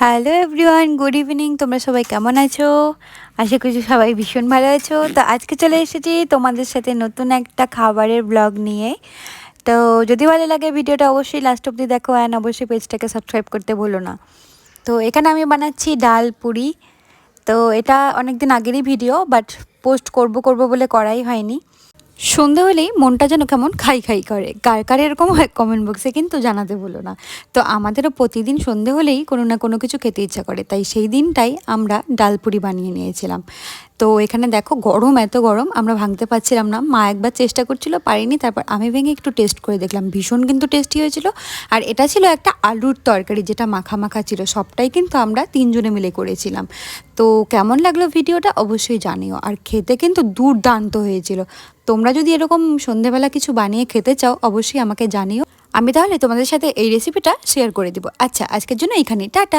Hello everyone, good evening. তোমরা সবাই কেমন আছো? আশা করছি সবাই ভীষণ ভালো আছো। তো আজকে চলে এসেছি তোমাদের সাথে নতুন একটা খাবারের ব্লগ নিয়ে। তো যদি ভালো লাগে ভিডিওটা অবশ্যই লাস্ট অবধি দেখো, অ্যান্ড অবশ্যই পেজটাকে সাবস্ক্রাইব করতে ভুলো না। তো এখানে আমি বানাচ্ছি ডাল পুরি। তো এটা অনেক দিন আগেরই ভিডিও, বাট পোস্ট করব বলে করাই হয়নি। সন্ধে হলেই মনটা যেন কেমন খাই খাই করে। কার কার এরকম হয় কমেন্ট বক্সে কিন্তু জানাতে ভুলো না। তো আমাদেরও প্রতিদিন সন্ধে হলেই কোনো না কোনো কিছু খেতে ইচ্ছা করে, তাই সেই দিনটাই আমরা ডালপুরি বানিয়ে নিয়েছিলাম। তো এখানে দেখো গরম, এত গরম আমরা ভাঙতে পারছিলাম না। মা একবার চেষ্টা করছিল, পারিনি, তারপর আমি ভেঙে একটু টেস্ট করে দেখলাম, ভীষণ কিন্তু টেস্টি হয়েছিল। আর এটা ছিল একটা আলুর তরকারি, যেটা মাখা মাখা ছিল। সবটাই কিন্তু আমরা তিনজনে মিলে করেছিলাম। তো কেমন লাগলো ভিডিওটা অবশ্যই জানিও। আর খেতে কিন্তু দুর্দান্ত হয়েছিল। তোমরা যদি এরকম সন্ধেবেলা কিছু বানিয়ে খেতে চাও অবশ্যই আমাকে জানিও। আমি তাহলে তোমাদের সাথে এই রেসিপিটা শেয়ার করে দিব। আচ্ছা, আজকের জন্য এইখানেই, টাটা।